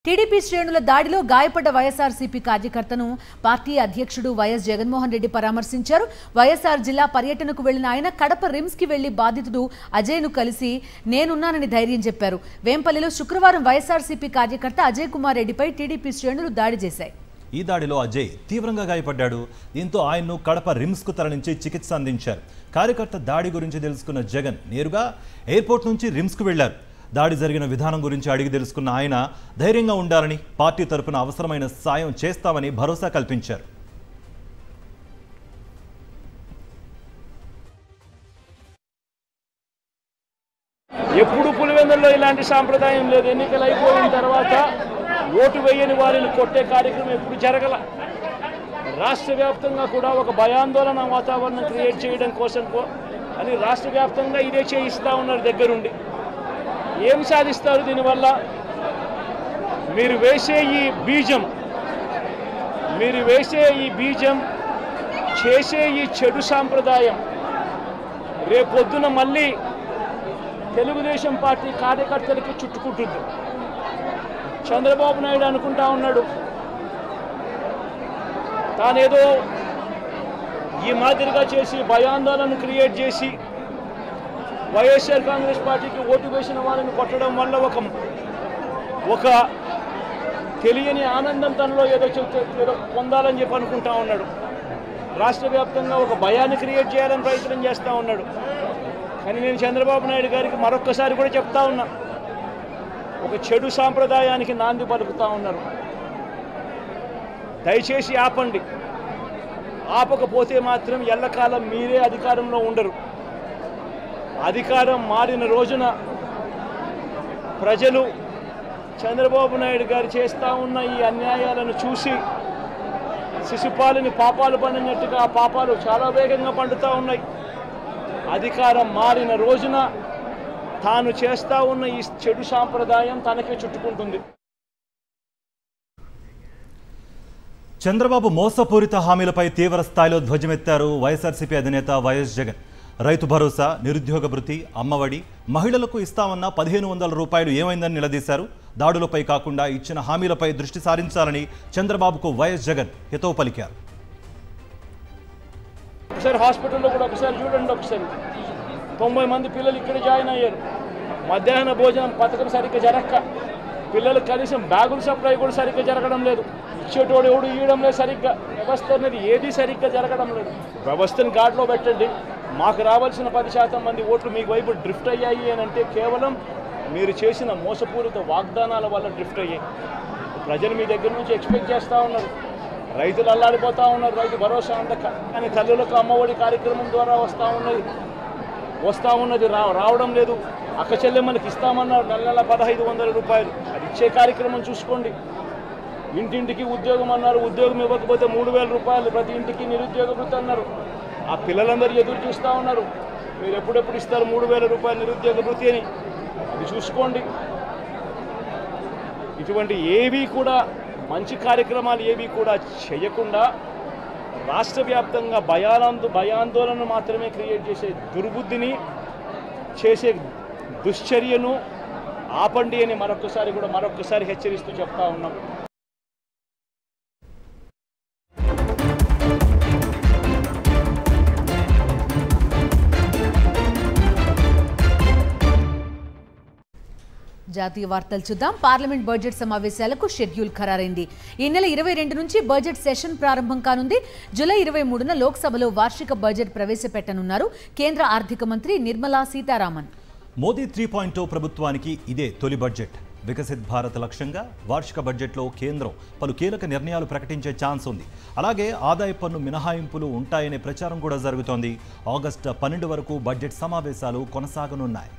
TDP శ్రేణుల దాడిలో గాయపడ్డ వైఎస్ఆర్సీపీ కార్యకర్తను పార్టీ అధ్యక్షుడు వైఎస్ జగన్మోహన్ రెడ్డి పరామర్శించారు. వైఎస్ఆర్ జిల్లా పర్యటనకు వెళ్లిన ఆయన కడప రిమ్స్ కి వెళ్లి బాధితుడు అజయ్ను కలిసి నేనున్నానని ధైర్యం చెప్పారు. వేంపల్లిలో శుక్రవారం వైఎస్ఆర్సీపీ కార్యకర్త అజయ్ కుమార్ రెడ్డిపై టీడీపీ శ్రేణులు దాడి చేశాయి. ఈ దాడిలో అజయ్ తీవ్రంగా గాయపడ్డాడు. దీంతో ఆయన్ను కడప రిమ్స్ కు తరలించి చికిత్స అందించారు. కార్యకర్త దాడి గురించి తెలుసుకున్న జగన్ నేరుగా ఎయిర్పోర్ట్ నుంచి రిమ్స్ కు వెళ్లారు. దాడి జరిగిన విధానం గురించి అడిగి తెలుసుకున్న ఆయన ధైర్యంగా ఉండాలని, పార్టీ తరపున అవసరమైన సాయం చేస్తామని భరోసా కల్పించారు. ఎప్పుడు పులివెందుల్లో ఇలాంటి సాంప్రదాయం లేదు. ఎన్నికలు అయిపోయిన తర్వాత ఓటు వేయని వారిని కొట్టే కార్యక్రమం ఎప్పుడు జరగల. రాష్ట్ర వ్యాప్తంగా కూడా ఒక భయాందోళన వాతావరణం క్రియేట్ చేయడం కోసం అని రాష్ట్ర వ్యాప్తంగా ఇదే చేయిస్తూ ఉన్నారు దగ్గరుండి. ఏం సాధిస్తారు దీనివల్ల? మీరు వేసే ఈ బీజం చేసే ఈ చెడు సాంప్రదాయం రేపొద్దున మళ్ళీ తెలుగుదేశం పార్టీ కార్యకర్తలకి చుట్టుకుంటుంది. చంద్రబాబు నాయుడు అనుకుంటా ఉన్నాడు తానేదో ఈ మాదిరిగా చేసి భయాందోళన క్రియేట్ చేసి వైఎస్ఆర్ కాంగ్రెస్ పార్టీకి ఓటు వేసిన వాళ్ళని కొట్టడం వల్ల ఒక తెలియని ఆనందం తనలో ఏదో పొందాలని చెప్పి అనుకుంటా ఉన్నాడు. రాష్ట్ర వ్యాప్తంగా ఒక భయాన్ని క్రియేట్ చేయాలని ప్రయత్నం చేస్తూ ఉన్నాడు. కానీ నేను చంద్రబాబు నాయుడు గారికి మరొక్కసారి కూడా చెప్తా ఉన్నా, ఒక చెడు సాంప్రదాయానికి నాంది పలుకుతూ ఉన్నారు. దయచేసి ఆపండి. ఆపకపోతే మాత్రం ఎల్లకాలం మీరే అధికారంలో ఉండరు. అధికారం మారిన రోజున ప్రజలు చంద్రబాబు నాయుడు గారు చేస్తూ ఉన్న ఈ అన్యాయాలను చూసి శిశుపాలని పాపాలు పండినట్టుగా ఆ పాపాలు చాలా వేగంగా పండుతూ ఉన్నాయి. అధికారం మారిన రోజున తాను చేస్తూ ఉన్న ఈ చెడు సాంప్రదాయం తనకే చుట్టుకుంటుంది. చంద్రబాబు మోసపూరిత హామీలపై తీవ్ర స్థాయిలో ధ్వజమెత్తారు వైఎస్ఆర్సీపీ అధినేత వైఎస్ జగన్. రైతు భరోసా, నిరుద్యోగ భృతి, అమ్మఒడి, మహిళలకు ఇస్తామన్న 1500 రూపాయలు ఏమైందని నిలదీశారు. దాడులపై కాకుండా ఇచ్చిన హామీలపై దృష్టి సారించాలని చంద్రబాబుకు వైఎస్ జగన్ హితవు పలికారు. ఒకసారి హాస్పిటల్లో కూడా ఒకసారి చూడండి. ఒకసారి 90 మంది పిల్లలు ఇక్కడ జాయిన్ అయ్యారు. మధ్యాహ్న భోజనం పథకం సరిగ్గా జరగక పిల్లలకు కనీసం బ్యాగుల సప్లై కూడా సరిగ్గా జరగడం లేదు. ఇచ్చేటోడు ఎవడు ఇవ్వడం లేదు. సరిగ్గా వ్యవస్థ అనేది ఏది సరిగ్గా జరగడం లేదు. వ్యవస్థను గాడిలో పెట్టండి. మాకు రావాల్సిన 10% మంది ఓట్లు మీకు వైపు డ్రిఫ్ట్ అయ్యాయి అని అంటే కేవలం మీరు చేసిన మోసపూరిత వాగ్దానాల వల్ల డ్రిఫ్ట్ అయ్యాయి. ప్రజలు మీ దగ్గర నుంచి ఎక్స్పెక్ట్ చేస్తూ ఉన్నారు. రైతులు అల్లాడిపోతూ ఉన్నారు. రైతు భరోసా అందక కానీ తల్లులకు అమ్మఒడి కార్యక్రమం ద్వారా వస్తూ ఉన్నది రావడం లేదు. అక్క చెల్లెమ్మలకి ఇస్తామన్నారు నెల 1500 రూపాయలు. అది ఇచ్చే కార్యక్రమం చూసుకోండి. ఇంటింటికి ఉద్యోగం అన్నారు. ఉద్యోగం ఇవ్వకపోతే 3000 రూపాయలు ప్రతి ఇంటికి నిరుద్యోగ వృత్తి అన్నారు. ఆ పిల్లలందరూ ఎదురు చూస్తూ ఉన్నారు. మీరు ఎప్పుడెప్పుడు ఇస్తారు 3000 రూపాయలు నిరుద్యోగ వృత్తి అని. అది చూసుకోండి. ఇటువంటి ఏవి కూడా మంచి కార్యక్రమాలు ఏవి కూడా చేయకుండా రాష్ట్ర వ్యాప్తంగా భయాందోళన మాత్రమే క్రియేట్ చేసే దుర్బుద్ధిని చేసే దుశ్చర్యను ఆపండి అని మరొక్కసారి హెచ్చరిస్తూ చెప్తా ఉన్నాం. జాతీయ వార్తలు చూద్దాం. పార్లమెంట్ బడ్జెట్ సమావేశాలకు షెడ్యూల్ ఖరారైంది. ఈ నెల 22 నుంచి బడ్జెట్ సెషన్ ప్రారంభం కానుంది. జూలై 23న లోక్సభలో వార్షిక బడ్జెట్ ప్రవేశపెట్టనున్నారు కేంద్ర ఆర్థిక మంత్రి నిర్మలా సీతారామన్. మోదీ 3.0 ప్రభుత్వానికి ఇదే తొలి బడ్జెట్. వికసిత్ భారత్ లక్ష్యంగా వార్షిక బడ్జెట్లో కేంద్రం పలు కీలక నిర్ణయాలు ప్రకటించే ఛాన్స్ ఉంది. అలాగే ఆదాయ పన్ను మినహాయింపులు ఉంటాయనే ప్రచారం కూడా జరుగుతోంది. ఆగస్టు 12 వరకు బడ్జెట్ సమావేశాలు కొనసాగనున్నాయి.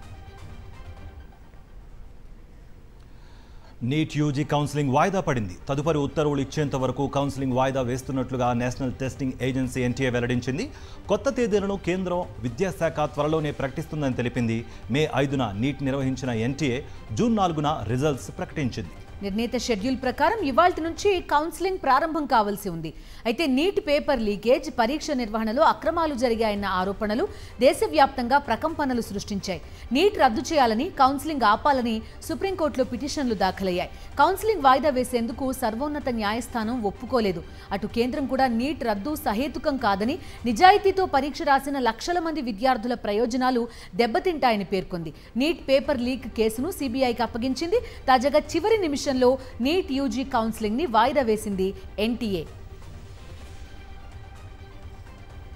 నీట్ యూజీ కౌన్సిలింగ్ వాయిదా పడింది. తదుపరి ఉత్తర్వులు ఇచ్చేంత వరకు కౌన్సిలింగ్ వాయిదా వేస్తున్నట్లుగా నేషనల్ టెస్టింగ్ ఏజెన్సీ ఎన్టీఏ వెల్లడించింది. కొత్త తేదీలను కేంద్రం విద్యాశాఖ త్వరలోనే ప్రకటిస్తుందని తెలిపింది. మే 5న నీట్ నిర్వహించిన ఎన్టీఏ జూన్ 4న రిజల్ట్స్ ప్రకటించింది. నిర్ణీత షెడ్యూల్ ప్రకారం ఇవాల్టి నుంచి కౌన్సిలింగ్ ప్రారంభం కావాల్సి ఉంది. అయితే నీట్ పేపర్ లీకేజ్, పరీక్ష నిర్వహణలో అక్రమాలు జరిగాయన్న ఆరోపణలు దేశవ్యాప్తంగా ప్రకంపనలు సృష్టించాయి. నీట్ రద్దు చేయాలని, కౌన్సిలింగ్ ఆపాలని సుప్రీంకోర్టులో పిటిషన్లు దాఖలయ్యాయి. కౌన్సిలింగ్ వాయిదా వేసేందుకు సర్వోన్నత న్యాయస్థానం ఒప్పుకోలేదు. అటు కేంద్రం కూడా నీట్ రద్దు సహేతుకం కాదని, నిజాయితీతో పరీక్ష రాసిన లక్షల మంది విద్యార్థుల ప్రయోజనాలు దెబ్బతింటాయని పేర్కొంది. నీట్ పేపర్ లీక్ కేసును సిబిఐకి అప్పగించింది. తాజాగా చివరి నిమిషంలో నీట్ యూజీ కౌన్సిలింగ్ ని వాయిదా వేసింది ఎన్టీఏ.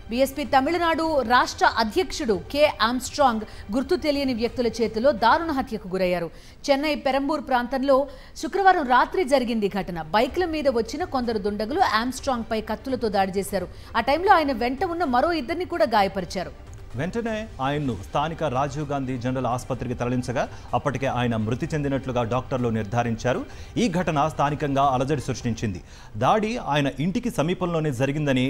బీఎస్పీ తమిళనాడు రాష్ట్ర అధ్యక్షుడు కె ఆమ్స్ట్రాంగ్ గుర్తు తెలియని వ్యక్తుల చేతిలో దారుణ హత్యకు గురయ్యారు. చెన్నై పెరంబూర్ ప్రాంతంలో శుక్రవారం రాత్రి జరిగింది ఘటన. బైక్ల మీద వచ్చిన కొందరు దుండగులు ఆమ్స్ట్రాంగ్ పై కత్తులతో దాడి చేశారు. ఆ టైంలో ఆయన వెంట ఉన్న మరో ఇద్దరిని కూడా గాయపరిచారు. వెంటనే ఆయన్ను స్థానిక రాజీవ్ గాంధీ జనరల్ ఆసుపత్రికి తరలించగా అప్పటికే ఆయన మృతి చెందినట్లుగా డాక్టర్లు నిర్ధారించారు. ఈ ఘటన స్థానికంగా అలజడి సృష్టించింది. దాడి ఆయన ఇంటికి సమీపంలోనే జరిగిందని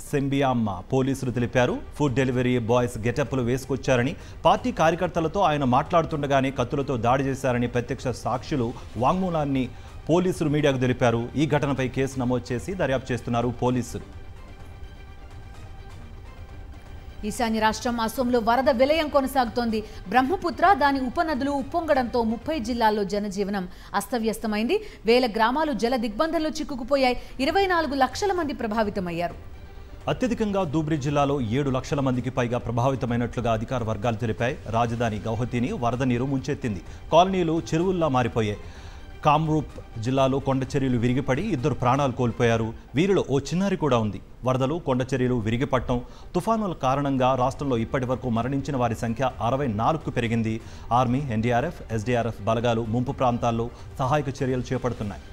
సెంబియామ్మ పోలీసులు తెలిపారు. ఫుడ్ డెలివరీ బాయ్స్ గెటప్లు వేసుకొచ్చారని, పార్టీ కార్యకర్తలతో ఆయన మాట్లాడుతుండగానే కత్తులతో దాడి చేశారని ప్రత్యక్ష సాక్షులు వాంగ్మూలాన్ని పోలీసులు మీడియాకు తెలిపారు. ఈ ఘటనపై కేసు నమోదు చేసి దర్యాప్తు చేస్తున్నారు పోలీసులు. ఈశాన్య రాష్ట్రం అసోంలో వరద విలయం కొనసాగుతోంది. బ్రహ్మపుత్ర, దాని ఉపనదులు ఉప్పొంగడంతో 30 జిల్లాల్లో జనజీవనం అస్తవ్యస్తమైంది. వేల గ్రామాలు జల దిగ్బంధంలో చిక్కుకుపోయాయి. 24 లక్షల మంది ప్రభావితమయ్యారు. అత్యధికంగా ధూబ్రి జిల్లాలో 7 లక్షల మందికి పైగా ప్రభావితమైనట్లుగా అధికార వర్గాలు తెలిపాయి. రాజధాని గౌహతిని వరద నీరు ముంచెత్తింది. కాలనీలు చెరువుల్లా మారిపోయాయి. కామ్రూప్ జిల్లాలో కొండచర్యలు విరిగిపడి 2 ప్రాణాలు కోల్పోయారు. వీరిలో ఓ చిన్నారి కూడా ఉంది. వరదలు, కొండచర్యలు విరిగిపడటం, తుఫానుల కారణంగా రాష్ట్రంలో ఇప్పటి వరకు మరణించిన వారి సంఖ్య 64కు పెరిగింది. ఆర్మీ, ఎన్డీఆర్ఎఫ్, ఎస్డీఆర్ఎఫ్ బలగాలు ముంపు ప్రాంతాల్లో సహాయక చర్యలు చేపడుతున్నాయి.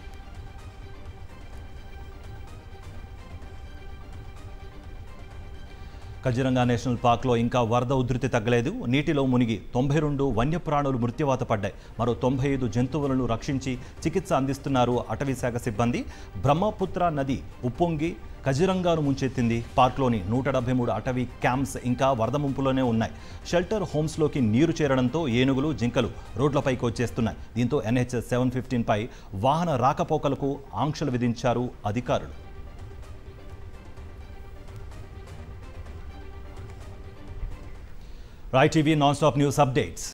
కజిరంగా నేషనల్ పార్క్లో ఇంకా వరద ఉధృతి తగ్గలేదు. నీటిలో మునిగి 92 వన్యప్రాణులు మృత్యువాత పడ్డాయి. మరో 95 జంతువులను రక్షించి చికిత్స అందిస్తున్నారు అటవీ శాఖ సిబ్బంది. బ్రహ్మపుత్ర నది ఉప్పొంగి కజిరంగాను ముంచెత్తింది. పార్క్లోని 173 అటవీ క్యాంప్స్ ఇంకా వరద ముంపులోనే ఉన్నాయి. షెల్టర్ హోమ్స్లోకి నీరు చేరడంతో ఏనుగులు, జింకలు రోడ్లపైకి వచ్చేస్తున్నాయి. దీంతో NH 715 పై వాహన రాకపోకలకు ఆంక్షలు విధించారు అధికారులు. Rai TV non-stop news updates.